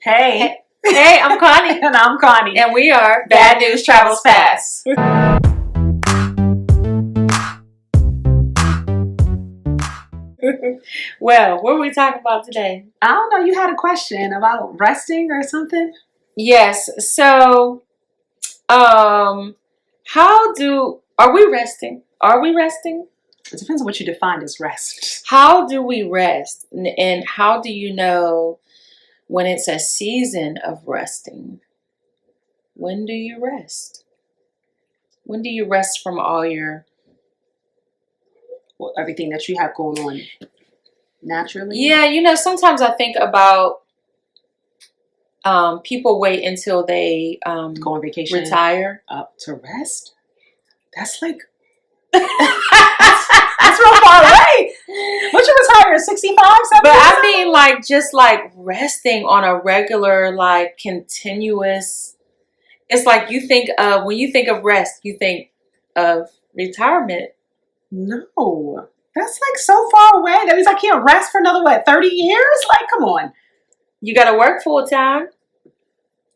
Hey. Hey, I'm Connie. And I'm Connie. And we are Bad News Travels Fast. Well, what are we talking about today? I don't know. You had a question about resting or something? Yes. So, are we resting? Are we resting? It depends on what you define as rest. How do we rest? And how do you know when it's a season of resting? When do you rest? When do you rest from all your... Well, everything that you have going on naturally? Yeah, sometimes I think about people wait until they Go on vacation. retire. To rest? That's like... That's real far away. Once you retire, 65, 70? But I mean, just resting on a regular, continuous. It's like when you think of rest, you think of retirement. No. That's so far away. That means I can't rest for another, 30 years? Come on. You got to work full time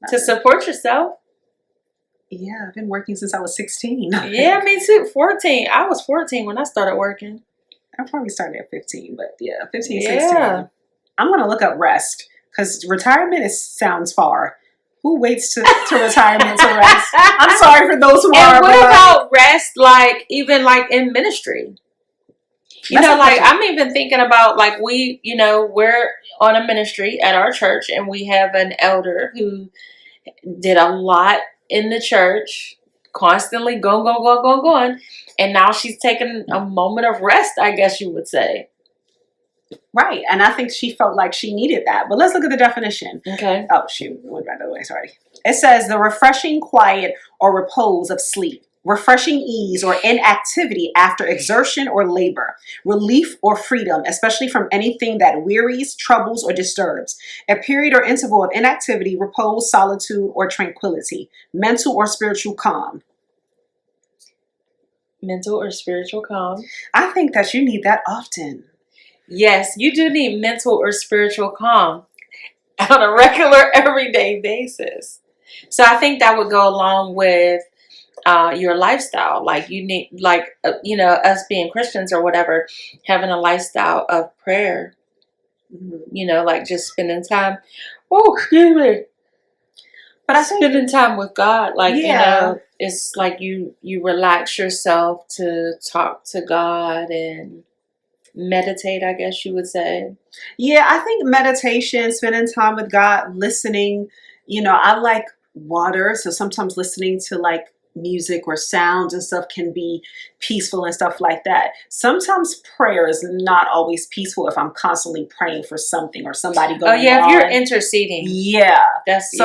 to support yourself. Yeah, I've been working since I was 16. Yeah, me too. 14. I was 14 when I started working. I probably started at 15, but 15, Yeah. 16. I'm going to look up rest because retirement sounds far. Who waits to retirement to rest? I'm sorry for those who are. And what about rest, even in ministry? I'm even thinking about we're on a ministry at our church and we have an elder who did a lot in the church, constantly going. And now she's taking a moment of rest, I guess you would say. Right. And I think she felt like she needed that. But let's look at the definition. Okay. Oh, shoot. Went by the way. Sorry. It says the refreshing quiet or repose of sleep. Refreshing ease or inactivity after exertion or labor, relief or freedom, especially from anything that wearies, troubles, or disturbs. A period or interval of inactivity, repose, solitude, or tranquility. Mental or spiritual calm. Mental or spiritual calm. I think that you need that often. Yes, you do need mental or spiritual calm on a regular, everyday basis. So I think that would go along with your lifestyle. You need, us being Christians or whatever, having a lifestyle of prayer. Mm-hmm. Just spending time. Oh, excuse me. But I think spending time with God, it's you relax yourself to talk to God and meditate, I guess you would say. Yeah, I think meditation, spending time with God, listening. I like water, so sometimes listening to music or sounds and stuff can be peaceful and stuff like that. Sometimes prayer is not always peaceful if I'm constantly praying for something or somebody going on. Oh yeah, if you're interceding. Yeah. It's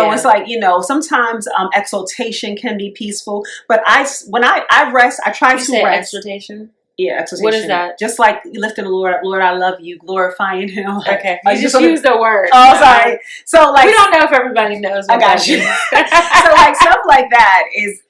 sometimes exaltation can be peaceful, but when I rest, I try to rest. Exaltation? Yeah, exaltation. What is that? Just lifting the Lord up. Lord, I love you, glorifying Him. Okay. You just use the word. Oh, sorry. So we don't know if everybody knows. I got you. So stuff like that is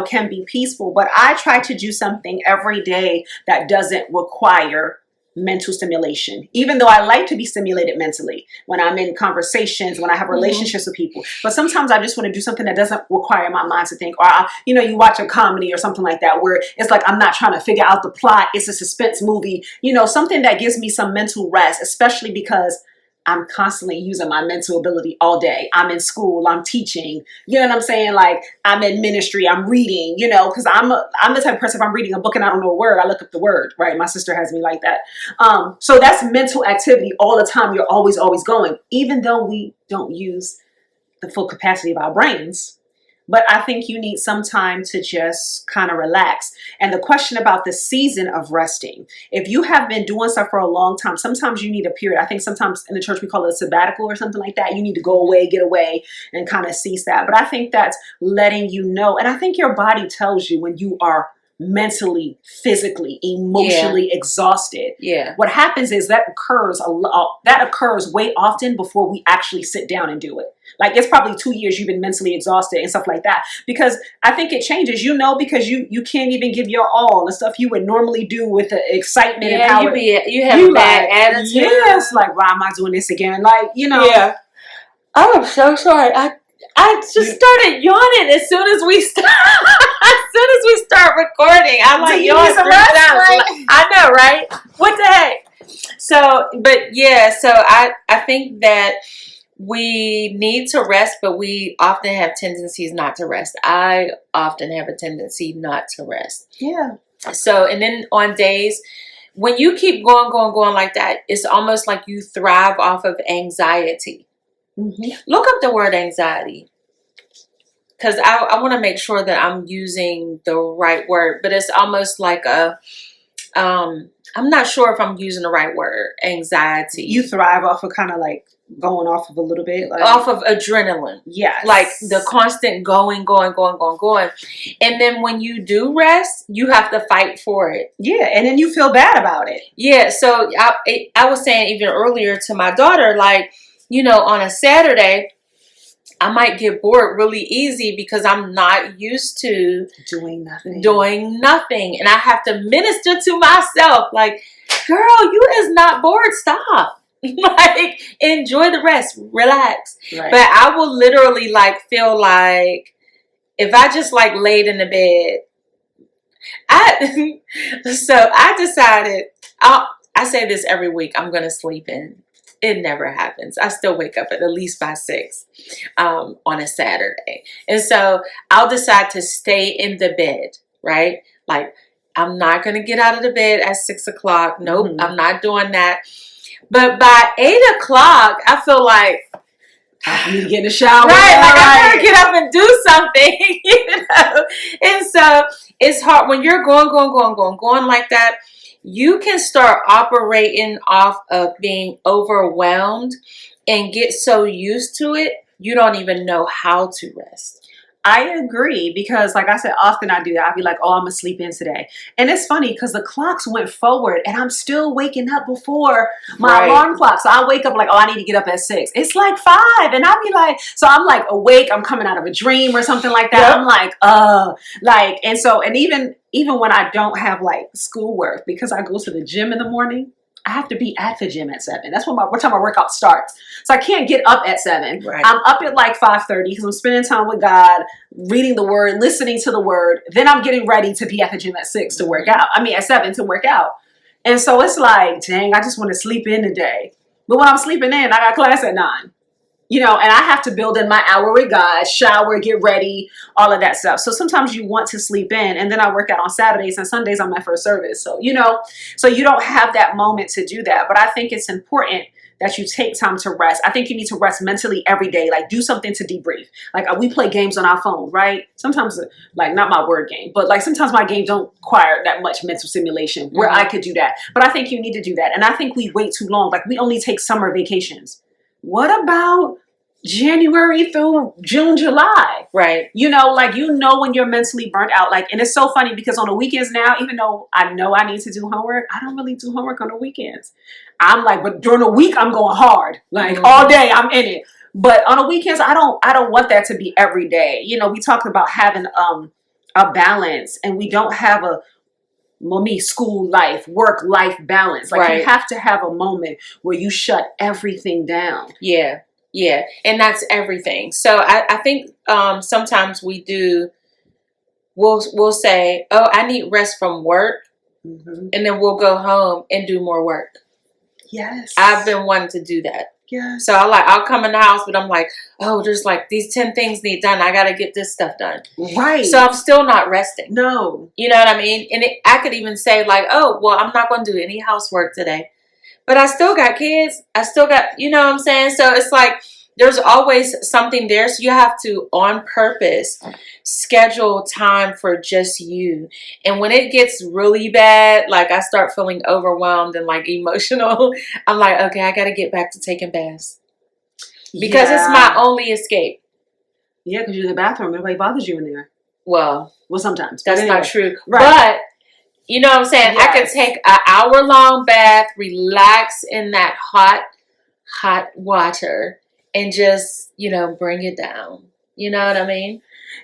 can be peaceful, but I try to do something every day that doesn't require mental stimulation, even though I like to be stimulated mentally when I'm in conversations, when I have relationships with people. But sometimes I just want to do something that doesn't require my mind to think, or you watch a comedy or something like that where it's I'm not trying to figure out the plot. It's a suspense movie, something that gives me some mental rest, especially because I'm constantly using my mental ability all day. I'm in school, I'm teaching, you know what I'm saying? I'm in ministry, I'm reading, because I'm the type of person, if I'm reading a book and I don't know a word, I look up the word, right? My sister has me like that. So that's mental activity all the time. You're always going, even though we don't use the full capacity of our brains. But I think you need some time to just kind of relax. And the question about the season of resting, if you have been doing stuff for a long time, sometimes you need a period. I think sometimes in the church we call it a sabbatical or something like that. You need to go away, get away, and kind of cease that. But I think that's letting you know. And I think your body tells you when you are mentally, physically, emotionally exhausted. Yeah. What happens is that occurs way often before we actually sit down and do it. It's probably 2 years you've been mentally exhausted and stuff like that. Because I think it changes, because you can't even give your all. The stuff you would normally do with the excitement and power. You have a bad attitude. Yes, why am I doing this again? Yeah. I'm so sorry. I just started yawning as soon as we start. As soon as we start recording, I'm like Do you yawning need some 3 rest, times. right? I know, right? What the heck? So, but yeah, so I think that we need to rest, but we often have tendencies not to rest. I often have a tendency not to rest. Yeah. So, and then on days when you keep going like that, it's almost like you thrive off of anxiety. Mm-hmm. Look up the word anxiety, because I want to make sure that I'm using the right word, but it's almost like I'm not sure if I'm using the right word. Anxiety. You thrive off of kind of like going off of a little bit, like Off of adrenaline. yes, Like the constant going. And then when you do rest, you have to fight for it. yeah, and then you feel bad about it. Yeah, so I was saying even earlier to my daughter, like, on a Saturday, I might get bored really easy because I'm not used to Doing nothing. And I have to minister to myself like, girl, you is not bored, stop. Like, enjoy the rest, relax. Right. But I will literally like feel like if I just like laid in the bed, so I decided, I say this every week, I'm gonna sleep in. It never happens. I still wake up at least by 6 on a Saturday. And so I'll decide to stay in the bed, right? Like, I'm not going to get out of the bed at 6 o'clock. Nope, Mhm. I'm not doing that. But by 8 o'clock, I feel like, I need to get in the shower. right, like I Right. gotta get up and do something, And so it's hard when you're going like that. You can start operating off of being overwhelmed and get so used to it, you don't even know how to rest. I agree because, like I said, often I do that. I'll be like, oh, I'm going to sleep in today. And it's funny because the clocks went forward and I'm still waking up before my Right. alarm clock. So I wake up like, oh, I need to get up at 6. It's like 5. And I'll be like, so I'm like awake. I'm coming out of a dream or something like that. Yep. I'm like, and so, and even when I don't have like schoolwork because I go to the gym in the morning, I have to be at the gym at 7. That's what time my workout starts. So I can't get up at 7. Right. I'm up at like 5:30 because I'm spending time with God, reading the word, listening to the word. Then I'm getting ready to be at the gym at 6 to work out. I mean, at 7 to work out. And so it's like, dang, I just want to sleep in today. But when I'm sleeping in, I got class at 9. And I have to build in my hour with God, shower, get ready, all of that stuff. So sometimes you want to sleep in, and then I work out on Saturdays and Sundays. I'm at first service. So, so you don't have that moment to do that. But I think it's important that you take time to rest. I think you need to rest mentally every day. Like, do something to debrief. Like, we play games on our phone, right? Sometimes, like, not my word game, but like sometimes my games don't require that much mental stimulation where I could do that. But I think you need to do that. And I think we wait too long. Like, we only take summer vacations. What about January through June, July? Right. When you're mentally burnt out. Like, and it's so funny because on the weekends now, even though I know I need to do homework, I don't really do homework on the weekends. I'm like, but during the week I'm going hard. Like all day I'm in it. But on the weekends, I don't want that to be every day. We talked about having a balance, and we don't have school life, work life balance. Like, Right. you have to have a moment where you shut everything down. Yeah. Yeah. And that's everything. So I think sometimes we'll say, oh, I need rest from work. Mm-hmm. And then we'll go home and do more work. Yes. I've been wanting to do that. Yes. So I'll come in the house, but I'm like, oh, there's like these 10 things need done. I got to get this stuff done. Right. So I'm still not resting. No. You know what I mean? And I could even say like, oh, well, I'm not going to do any housework today. But I still got kids. I still got, you know what I'm saying? So it's like there's always something there. So you have to, on purpose, schedule time for just you. And when it gets really bad, like I start feeling overwhelmed and like emotional, I'm like, okay, I got to get back to taking baths. Because it's my only escape. Yeah, because you're in the bathroom. Nobody bothers you in there. Well, sometimes. that's But anyway. not true. Right. But, you know what I'm saying? I could Yes. take an hour-long bath, relax in that hot water, and just, bring it down. You know what I mean?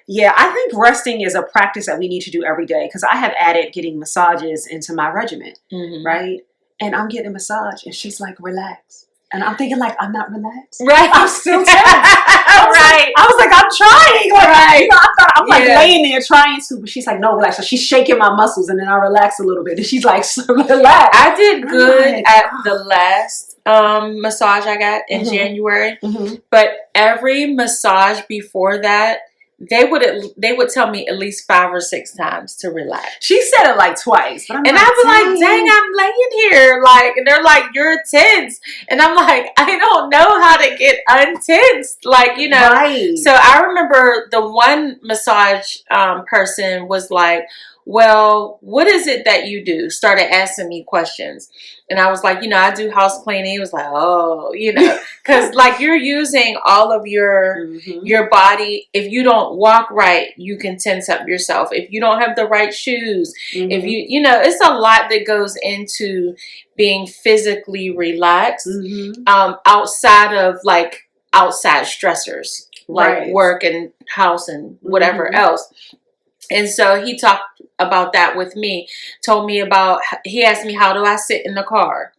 Yeah, I think resting is a practice that we need to do every day because I have added getting massages into my regimen, Mm-hmm. right? And I'm getting a massage and she's like, relax. And I'm thinking like, I'm not relaxed. Right. I'm still tense. I Right. was like, I'm trying. Like, Right. you know, I'm like Yeah. laying there trying to, but she's like, no, relax. So she's shaking my muscles, and then I relax a little bit. And she's like, so relax. I did good Right. at the last massage I got in Mhm. January, Mhm. but every massage before that, they would tell me at least 5 or 6 times to relax. She said it like twice, but I'm And like, I'd be like, dang, I'm laying here. Like, and they're like, you're tense. And I'm like, I don't know how to get untensed. Like, you know. Right. So I remember the one massage person was like, well, what is it that you do? Started asking me questions. And I was like, you know, I do house cleaning. He was like, oh, you know, because like you're using all of your body. If you don't walk right, you can tense up yourself. If you don't have the right shoes, if you know, it's a lot that goes into being physically relaxed outside of like outside stressors like Right. work and house and whatever else. And so he talked about that with me, told me about, he asked me, how do I sit in the car?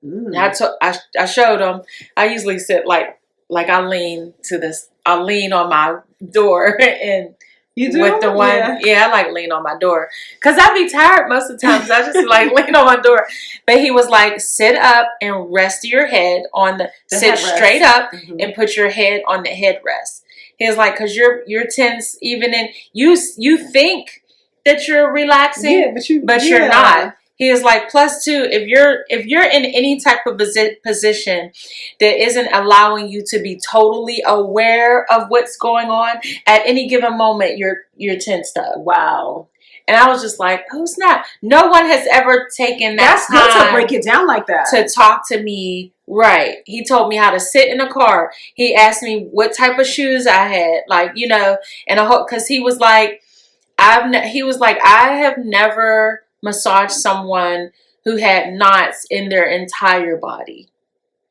And I showed him, I usually sit like I lean to this, I lean on my door and You do? with the one, I like lean on my door because I be tired most of the times. I just like lean on my door. But he was like, sit up and rest your head on the sit headrest. straight up and put your head on the headrest. He was like, because you're tense even in you think that you're relaxing, but you're not. He is like, plus two, if you're in any type of position that isn't allowing you to be totally aware of what's going on at any given moment, you're tensed up. Wow. And I was just like, oh snap! No one has ever taken That's good to break it down like that. to talk to me. Right. He told me how to sit in a car. He asked me what type of shoes I had, like, you know, and I hope because he was like, I have never massaged someone who had knots in their entire body.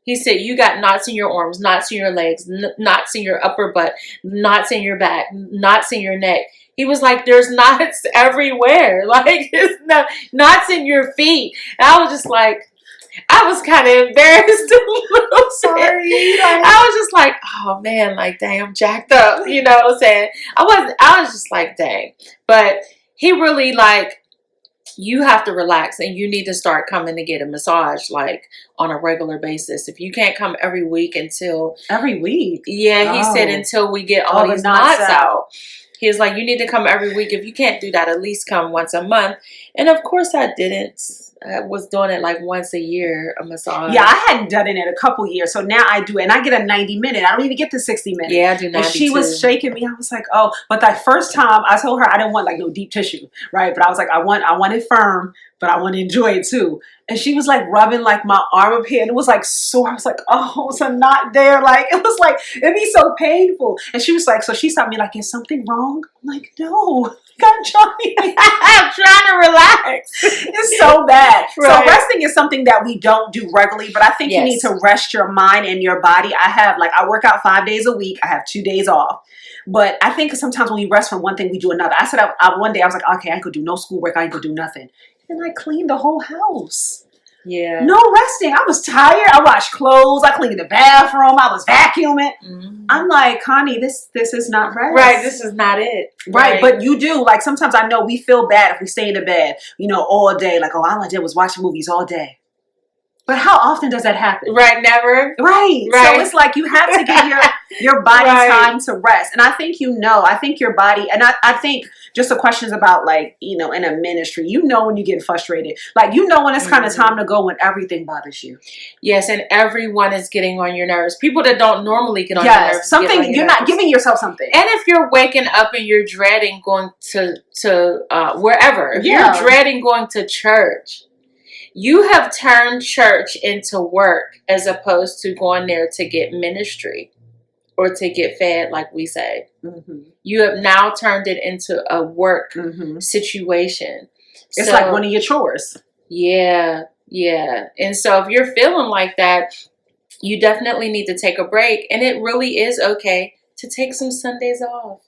He said, you got knots in your arms, knots in your legs, knots in your upper butt, knots in your back, knots in your neck. He was like, there's knots everywhere. Like, there's knots in your feet. And I was just like, I was kind of embarrassed a little. Sorry. I was just like, oh man, like, dang, I'm jacked up. You know what I'm saying? I was just like, dang. But he really like, you have to relax and you need to start coming to get a massage like on a regular basis. If you can't come every week until every week. Yeah, he said until we get all these knots out. He was like, you need to come every week. If you can't do that, at least come once a month. And of course I didn't. I was doing it like once a year, a massage. Yeah, I hadn't done it in a couple years. So now I do it. And I get a 90-minute. I don't even get the 60-minute. Yeah, I do 90 And she was shaking me. I was like, oh. But that first time, I told her I didn't want like no deep tissue, right? But I was like, I want it firm, but I want to enjoy it too. And she was like rubbing like my arm up here. And it was like sore. I was like, oh, it's a knot there. Like, it was like, it'd be so painful. And she was like, so she stopped me like, is something wrong? I'm like, no. I'm trying to relax. It's so bad. Right. So resting is something that we don't do regularly, but I think you need to rest your mind and your body. I work out 5 days a week. I have 2 days off. But I think sometimes when we rest from one thing, we do another. I said one day, I was like, okay, I could do no schoolwork. I could do nothing. And I cleaned the whole house. Yeah. No resting. I was tired. I washed clothes. I cleaned the bathroom. I was vacuuming. I'm like, Connie, this is not rest. Right. This is not it. Right. But you do. Like, sometimes I know we feel bad if we stay in the bed, you know, all day. Like, oh, all I did was watch movies all day. But how often does that happen? Right. Never. Right. So it's like you have to give your body time to rest. And I think I think your body, and I think just the questions about like, you know, in a ministry, you know when you get frustrated. Like, you know when it's kind of time to go when everything bothers you. Yes, and everyone is getting on your nerves. People that don't normally get on your nerves. Something, you're not giving yourself something. And if you're waking up and you're dreading going to wherever, if you're dreading going to church, you have turned church into work as opposed to going there to get ministry or to get fed, like we say. You have now turned it into a work situation. It's like one of your chores. Yeah, yeah. And so if you're feeling like that, you definitely need to take a break. And it really is okay to take some Sundays off.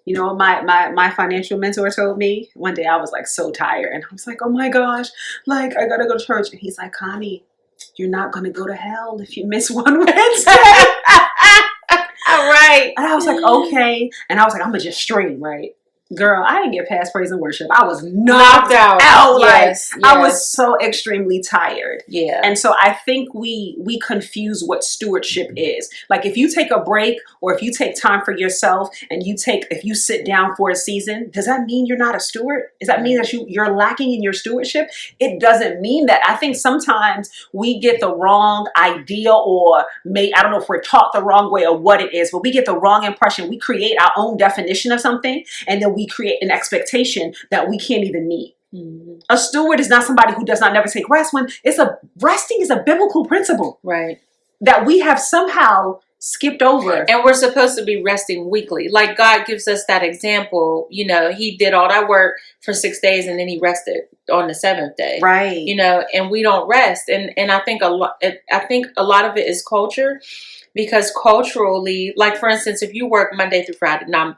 You know, my financial mentor told me one day. I was like so tired, and I was like, oh my gosh, like I gotta go to church. And he's like, Connie, you're not going to go to hell if you miss one Wednesday. All right. And I was like, okay. And I was like, I'm going to just stream, right? Girl, I didn't get past praise and worship. I was knocked out. Yes, I was so extremely tired. Yeah. And so I think we confuse what stewardship is. Like if you take a break or if you take time for yourself and if you sit down for a season, does that mean you're not a steward? Does that mean that you're lacking in your stewardship? It doesn't mean that. I think sometimes we get the wrong idea or I don't know if we're taught the wrong way or what it is, but we get the wrong impression. We create our own definition of something and then we create an expectation that we can't even meet. Mm-hmm. A steward is not somebody who does not never take rest. Resting is a biblical principle, right? That we have somehow skipped over. And we're supposed to be resting weekly. Like God gives us that example. You know, he did all that work for 6 days and then he rested on the seventh day. Right. You know, and we don't rest. And I think a lot of it is culture. Because culturally, like for instance, if you work Monday through Friday, now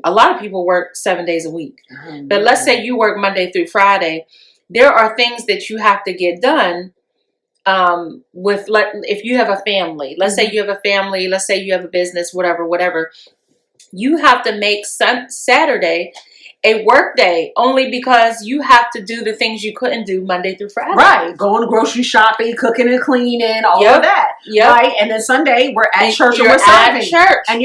a lot of people work 7 days a week. Mm-hmm. But let's say you work Monday through Friday, there are things that you have to get done if you have a family. Let's say you have a family, let's say you have a business, whatever. You have to make Saturday a work day only because you have to do the things you couldn't do Monday through Friday. Right. Going grocery shopping, cooking and cleaning, all of that. Yep. Right. And then Sunday we're at church and we're serving. And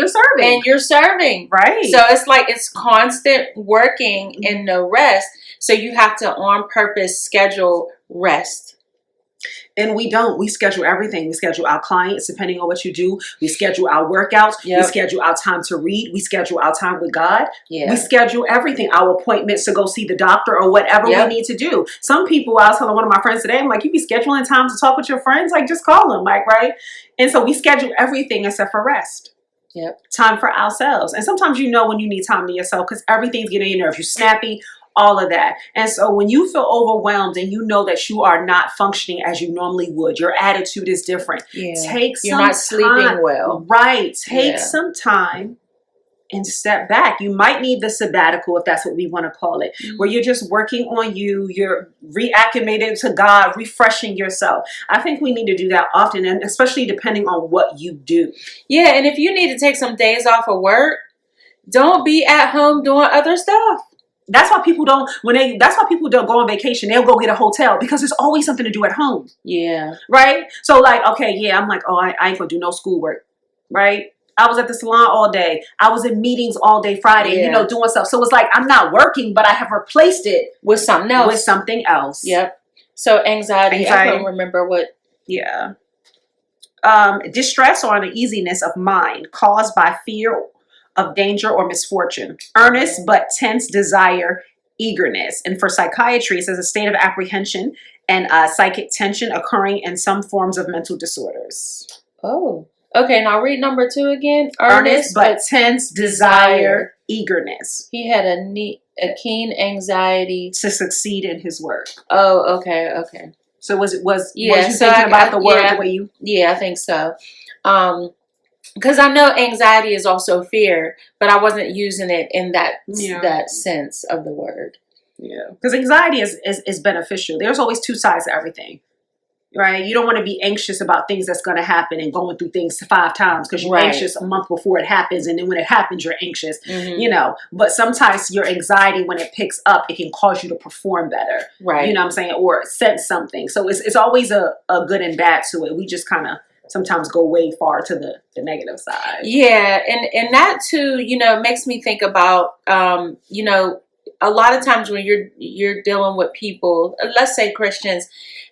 you're serving. Right. So it's like it's constant working and no rest. So you have to on purpose schedule rest. And we don't. We schedule everything. We schedule our clients depending on what you do. We schedule our workouts. Yep. We schedule our time to read. We schedule our time with God. Yeah. We schedule everything. Our appointments to go see the doctor or whatever we need to do. Some people, I was telling one of my friends today, I'm like, you be scheduling time to talk with your friends? Like, just call them, like, right? And so we schedule everything except for rest. Yep. Time for ourselves. And sometimes you know when you need time to yourself because everything's getting in your nerves. You're snappy. All of that. And so when you feel overwhelmed and you know that you are not functioning as you normally would, your attitude is different. Yeah. You're not sleeping well. Right. Take some time and step back. You might need the sabbatical, if that's what we want to call it, where you're just working on you, you're reacclimated to God, refreshing yourself. I think we need to do that often, and especially depending on what you do. Yeah. And if you need to take some days off of work, don't be at home doing other stuff. That's why people don't go on vacation. They'll go get a hotel because there's always something to do at home. Yeah. Right? So like, okay, yeah, I'm like, oh, I ain't gonna do no schoolwork. Right? I was at the salon all day. I was in meetings all day Friday, doing stuff. So it's like, I'm not working, but I have replaced it with something else. Yep. So anxiety. I don't remember what. Yeah. Distress or uneasiness of mind caused by fear of danger or misfortune, earnest but tense desire, eagerness. And for psychiatry, it says a state of apprehension and psychic tension occurring in some forms of mental disorders. Oh, okay. Now read number 2 again. Earnest but tense desire, eagerness. He had a keen anxiety to succeed in his work. Oh, okay. So was you thinking about the word the way you? Yeah, I think so. Because I know anxiety is also fear, but I wasn't using it in that sense of the word. Yeah, because anxiety is beneficial. There's always 2 sides to everything, right? You don't want to be anxious about things that's going to happen and going through things 5 times because you're anxious a month before it happens, and then when it happens, you're anxious. Mm-hmm. But sometimes your anxiety, when it picks up, it can cause you to perform better. Right. You know what I'm saying? Or sense something. So it's always a good and bad to it. We just kind of sometimes go way far to the negative side. Yeah, and that too, makes me think about, a lot of times when you're dealing with people, let's say Christians,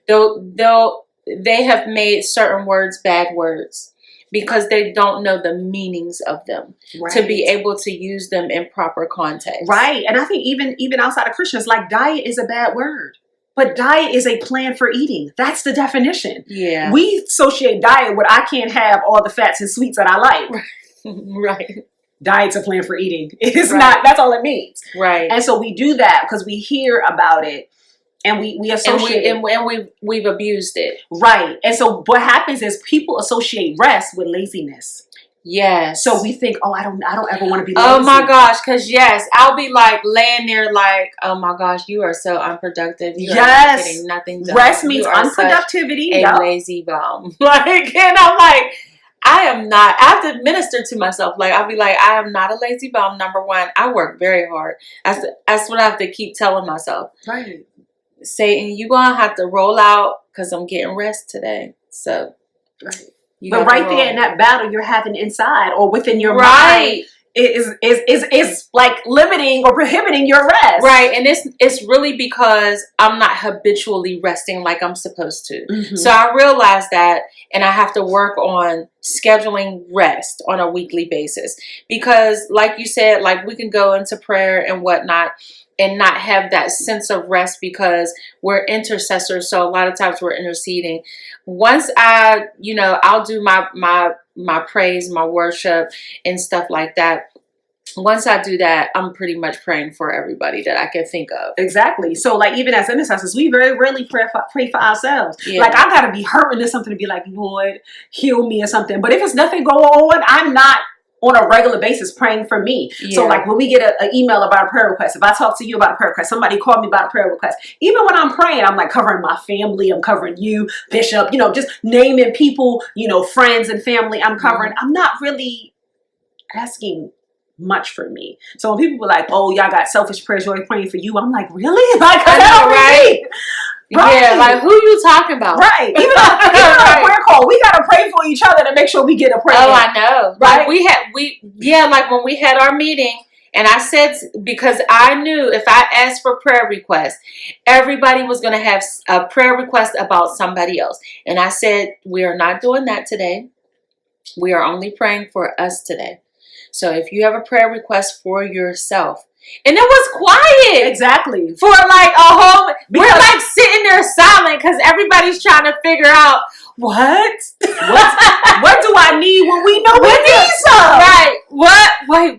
they have made certain words bad words because they don't know the meanings of them to be able to use them in proper context. Right, and I think even outside of Christians, like diet is a bad word. But diet is a plan for eating. That's the definition. Yeah. We associate diet with I can't have all the fats and sweets that I like. Right. Diet's a plan for eating. It's not, that's all it means. Right. And so we do that because we hear about it and we associate it. And we've abused it. Right. And so what happens is people associate rest with laziness. Yes. So we think, oh, I don't ever want to be lazy. Oh my gosh, because yes, I'll be like laying there like, oh my gosh, you are so unproductive. You are not getting nothing done. Rest means You are unproductivity. such a lazy bum. Like, and I'm like, I am not. I have to minister to myself. Like, I'll be like, I am not a lazy bum. Number one, I work very hard. That's what I have to keep telling myself. Right. Satan, you gonna have to roll out because I'm getting rest today. So, right. But right there in that battle you're having inside or within your mind right. is like limiting or prohibiting your rest. Right. And it's really because I'm not habitually resting like I'm supposed to. Mm-hmm. So I realize that, and I have to work on scheduling rest on a weekly basis. Because like you said, like we can go into prayer and whatnot and not have that sense of rest because we're intercessors. So a lot of times we're interceding. Once I'll do my praise, my worship and stuff like that. Once I do that, I'm pretty much praying for everybody that I can think of. Exactly. So like even as intercessors, we very rarely pray for ourselves. Yeah. Like I gotta be hurting or something to be like, Lord, heal me or something. But if it's nothing going on, I'm not on a regular basis praying for me. Yeah. So like when we get an email about a prayer request, if I talk to you about a prayer request, somebody called me about a prayer request, even when I'm praying, I'm like covering my family, I'm covering you, Bishop, just naming people, friends and family I'm covering. I'm not really asking much for me. So when people were like, oh, y'all got selfish prayers, you're praying for you, I'm like, really? Like, I know, right? Right. Yeah, like who you talking about? Right. Even on a prayer call, we gotta pray for each other to make sure we get a prayer. Oh, I know. Right. Like like when we had our meeting, and I said, because I knew if I asked for prayer requests, everybody was going to have a prayer request about somebody else. And I said, we are not doing that today. We are only praying for us today. So if you have a prayer request for yourself, and it was quiet. Exactly. For like a whole, we're like sitting there silent because everybody's trying to figure out what do I need when we know we need some? Right.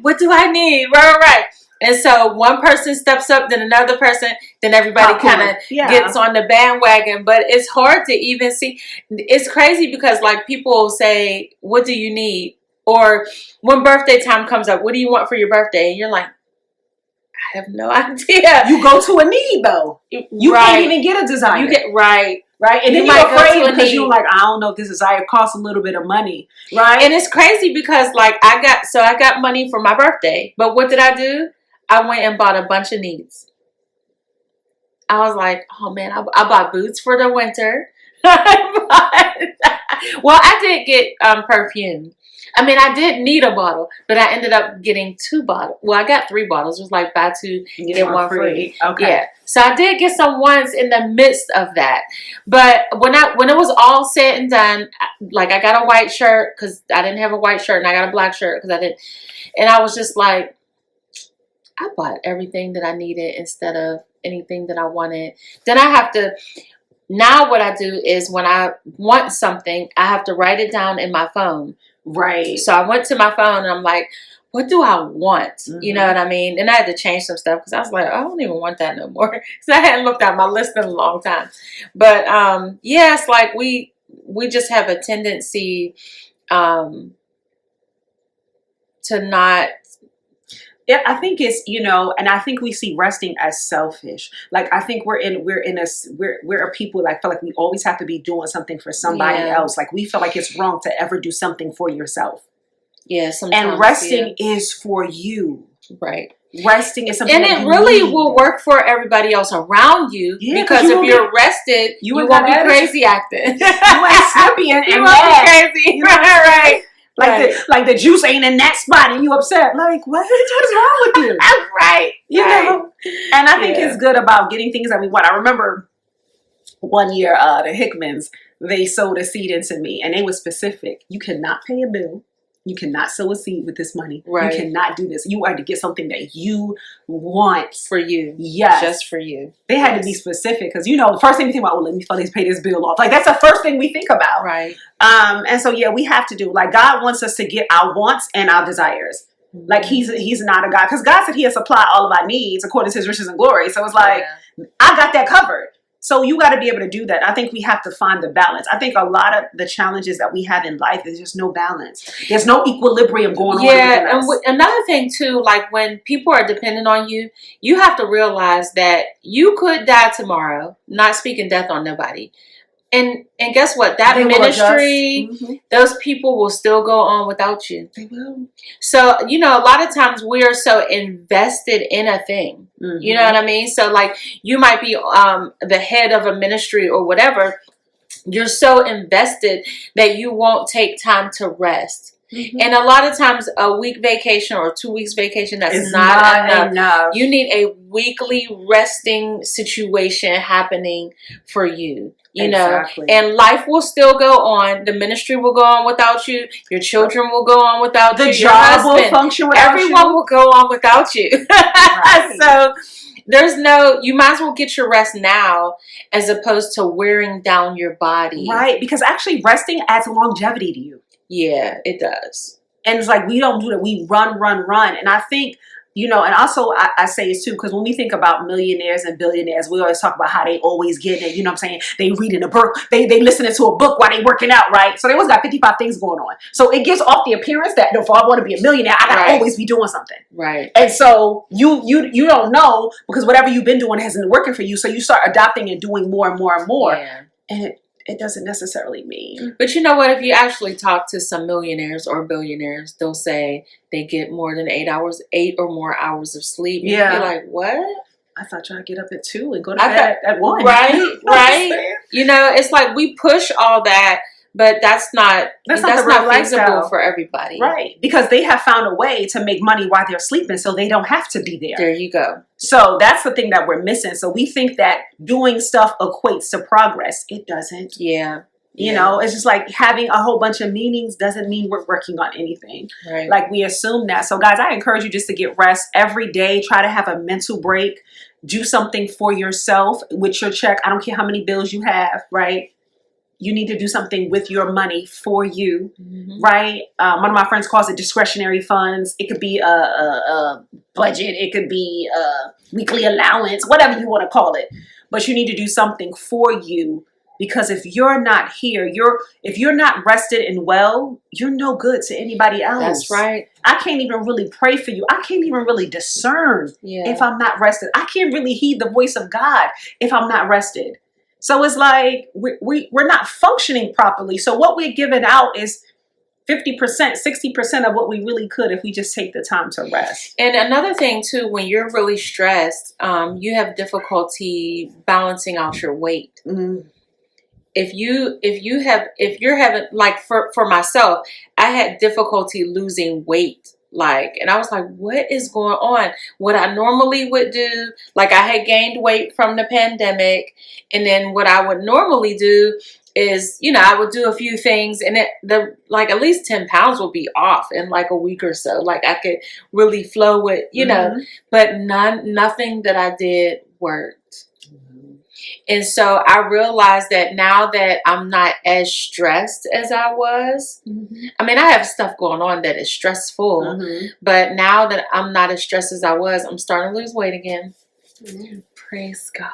What do I need? Right. And so one person steps up, then another person, then everybody kind of gets on the bandwagon. But it's hard to even see. It's crazy because like people will say, what do you need? Or when birthday time comes up, what do you want for your birthday? And you're like, I have no idea. You go to a need though. You can't even get a desire. You get right. And then you're afraid because you're like, I don't know if this desire costs a little bit of money. Right. And it's crazy because like I got money for my birthday. But what did I do? I went and bought a bunch of needs. I was like, oh man, I bought boots for the winter. Well, I did get perfume. I mean, I did need a bottle, but I ended up getting 2 bottles. Well, I got 3 bottles. It was like buy 2, get 1 free. Okay. Yeah. So I did get some ones in the midst of that. But when it was all said and done, like I got a white shirt because I didn't have a white shirt, and I got a black shirt because I didn't. And I was just like, I bought everything that I needed instead of anything that I wanted. Then I have to. Now what I do is when I want something, I have to write it down in my phone. Right. So I went to my phone and I'm like, what do I want? Mm-hmm. You know what I mean? And I had to change some stuff because I was like, I don't even want that no more. Because I hadn't looked at my list in a long time. But it's like we just have a tendency to not. Yeah, I think it's, and I think we see resting as selfish. Like I think we're a people like feel like we always have to be doing something for somebody else. Like we feel like it's wrong to ever do something for yourself. Yeah, sometimes. And resting is for you. Right. Resting is something and it really will work for everybody else around you because if you're rested, you won't be crazy acting. You ain't slippy and you won't be crazy. Right. Like the juice ain't in that spot and you upset. Like, what is wrong with you? Right. You know? And I think it's good about getting things that we want. I remember one year, the Hickmans, they sowed a seed into me and they were specific. You cannot pay a bill. You cannot sow a seed with this money. Right. You cannot do this. You are to get something that you want. For you. Yes. Just for you. They had to be specific because, the first thing we think about, let me pay this bill off. Like, that's the first thing we think about. Right. And so, we have to do, like, God wants us to get our wants and our desires. Mm-hmm. Like, he's not a God. Because God said he'll supply all of our needs according to his riches and glory. So it's like, I got that covered. So you got to be able to do that. I think we have to find the balance. I think a lot of the challenges that we have in life is just no balance. There's no equilibrium going on. Yeah, and another thing too, like when people are dependent on you, you have to realize that you could die tomorrow. Not speaking death on nobody. And guess what? That ministry, those people will still go on without you. They will. So, a lot of times we are so invested in a thing. You know what I mean? So like you might be the head of a ministry or whatever. You're so invested that you won't take time to rest. And a lot of times a week vacation or 2 weeks vacation, that's not enough. You need a weekly resting situation happening for you. You know, and life will still go on. The ministry will go on without you. Your children will go on without you. The job will function without you. Everyone will go on without you. So you might as well get your rest now as opposed to wearing down your body. Right, because actually resting adds longevity to you. Yeah, it does. And it's like we don't do that. We run. And I think, and also I say it too, because when we think about millionaires and billionaires, we always talk about how they always get it. You know what I'm saying? They reading a book, they listening to a book while they working out, right? So they always got 55 things going on. So it gives off the appearance that if I want to be a millionaire, I gotta always be doing something. Right. And so you don't know, because whatever you've been doing hasn't been working for you. So you start adopting and doing more and more and more. Yeah. And it doesn't necessarily mean. But you know what? If you actually talk to some millionaires or billionaires, they'll say they get more than 8 or more hours of sleep. Yeah. You're like, what? I thought y'all get up at 2 and go to bed at 1. Right, right. It's like we push all that, but that's not feasible for everybody. Right. Because they have found a way to make money while they're sleeping, so they don't have to be there. There you go. So that's the thing that we're missing. So we think that doing stuff equates to progress. It doesn't. Yeah. It's just like having a whole bunch of meetings doesn't mean we're working on anything. Right. Like we assume that. So guys, I encourage you just to get rest every day. Try to have a mental break. Do something for yourself with your check. I don't care how many bills you have, right? You need to do something with your money for you, right? One of my friends calls it discretionary funds. It could be a budget. It could be a weekly allowance, whatever you want to call it. But you need to do something for you, because if you're not here, if you're not rested and well, you're no good to anybody else. That's right. I can't even really pray for you. I can't even really discern if I'm not rested. I can't really heed the voice of God if I'm not rested. So it's like we're not functioning properly. So what we're giving out is 50%, 60% of what we really could if we just take the time to rest. And another thing too, when you're really stressed, you have difficulty balancing out your weight. If you're having, like for myself, I had difficulty losing weight. And I was like, what is going on? What I normally would do, like I had gained weight from the pandemic. And then what I would normally do is, I would do a few things and at least 10 pounds will be off in like a week or so. Like I could really flow with, but nothing that I did worked. And so I realized that now that I'm not as stressed as I was, I mean, I have stuff going on that is stressful, but now that I'm not as stressed as I was, I'm starting to lose weight again. Praise God.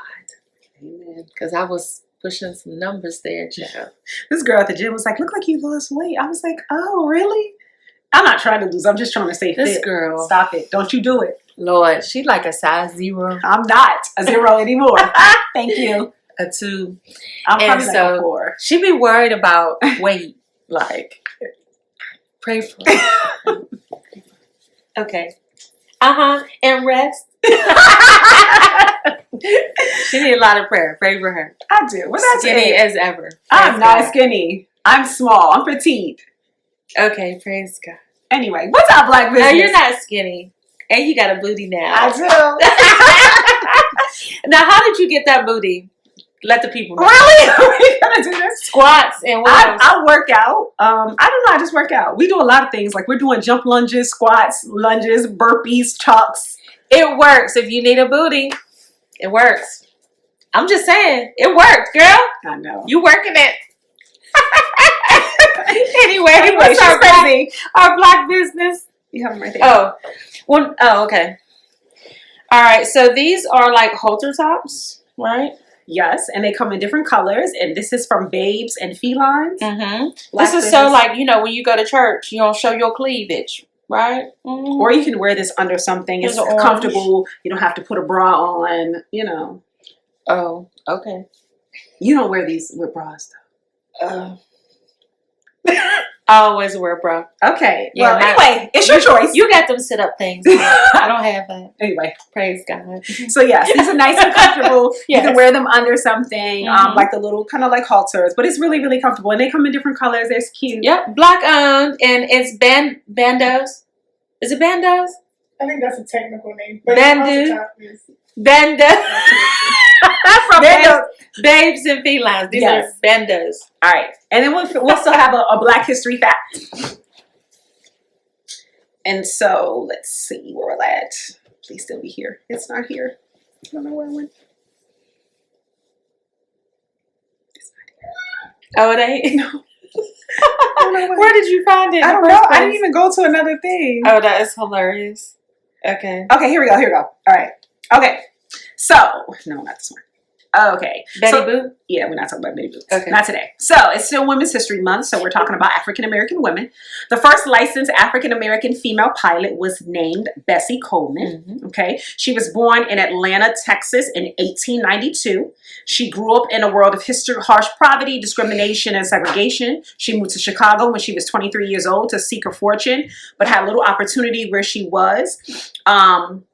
Amen. Because I was pushing some numbers there, Joe. This girl at the gym was like, look like you lost weight. I was like, oh, really? I'm not trying to lose. I'm just trying to stay fit. This girl. Stop it. Don't you do it. Lord, she like a size 0. I'm not a 0 anymore. Thank you. A 2. I'm probably like a 4. She be worried about weight. Like, pray for her. Okay. And rest. She need a lot of prayer. Pray for her. I do. Well, that's skinny as ever. I'm not skinny. I'm small. I'm petite. Okay, praise God. Anyway, what's our Black business? No, you're not skinny. And you got a booty now. I do. Now, how did you get that booty? Let the people know. Really? Are we gonna do this? Squats and what else? I work out. I don't know. I just work out. We do a lot of things. Like we're doing jump lunges, squats, lunges, burpees, chalks. It works. If you need a booty, it works. I'm just saying, it works, girl. I know. You working it. Anyway, what's our Black business? You have them right there. Oh, okay. All right. So these are like halter tops, right? Yes, and they come in different colors. And this is from Babes and Felines. Mm-hmm. Black This is so business. like, you know, when you go to church, you don't show your cleavage, right? Mhm. Or you can wear this under something. It's There's orange. comfortable. You don't have to put a bra on. You know, Oh, okay. you don't wear these with bras I always wear a bra. though. Okay. Yeah, Well, anyway, it's your choice. You got them sit up things. I don't have that. Anyway, Praise God. so yes, these are nice and comfortable. You Yes. can wear them under something, Mhm. like the little kind of like halters, but it's really, really comfortable. And they come in different colors. They're cute. Yep, black owned, and it's bandos. Is it bandos? I think that's a technical name. But Bandu. the top is- Bandos. From Bandos. Babes and Felines. These Yes. are bandos. All right. And then we'll still have a Black History fact. And so let's see where we're at. Please still be here. It's not here. I don't know where I went. It's not here. Oh, it ain't? No. I don't know Where did you find it? in I the don't first know. I place? didn't even go to another thing. Oh, that is hilarious. Okay. Okay, here we go. Here we go. All right. Okay. So, no, not this one. Okay. Betty So- Boop? Yeah, we're not talking about Betty Boots. Okay. Not today. So it's still Women's History Month, so we're talking about African American women. The first licensed African American female pilot was named Bessie Coleman. Mhm. Okay. She was born in Atlanta, Texas in 1892. She grew up in a world of harsh poverty, discrimination, and segregation. She moved to Chicago when she was 23 years old to seek her fortune, but had little opportunity where she was.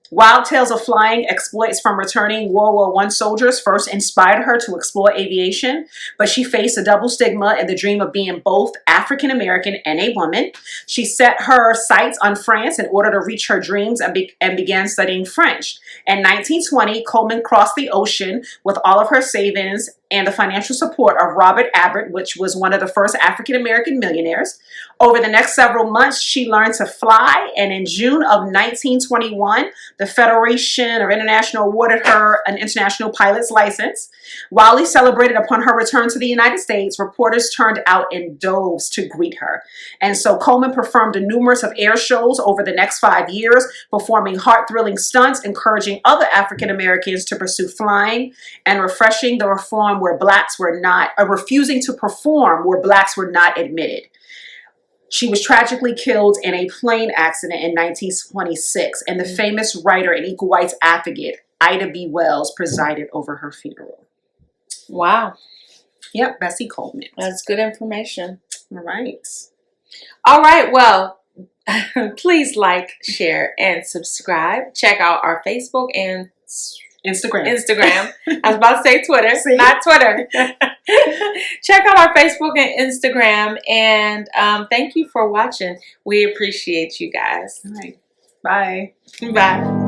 Wild Tales of Flying, exploits from returning World War I soldiers first inspired her to explore aviation, but she faced a double stigma and the dream of being both African American and a woman. She set her sights on France in order to reach her dreams and began studying French. In 1920, Coleman crossed the ocean with all of her savings and the financial support of Robert Abbott, which was one of the first African American millionaires. Over the next several months, she learned to fly, and in June of 1921, the Federation of International awarded her an international pilot's license. Widely celebrated upon her return to the United States, reporters turned out in droves to greet her. And so Coleman performed in numerous of air shows over the next 5 years, performing heart-thrilling stunts, encouraging other African Americans to pursue flying, and refreshing the reform where blacks were not, refusing to perform where blacks were not admitted. She was tragically killed in a plane accident in 1926, and the famous writer and equal rights advocate, Ida B. Wells, presided over her funeral. Wow. Yep, Bessie Coleman. That's good information. All right. All right. Well, please like, share, and subscribe. Check out our Facebook and Instagram. I was about to say Twitter, See? not Twitter. Check out our Facebook and Instagram. And thank you for watching. We appreciate you guys. All right. Bye. Bye.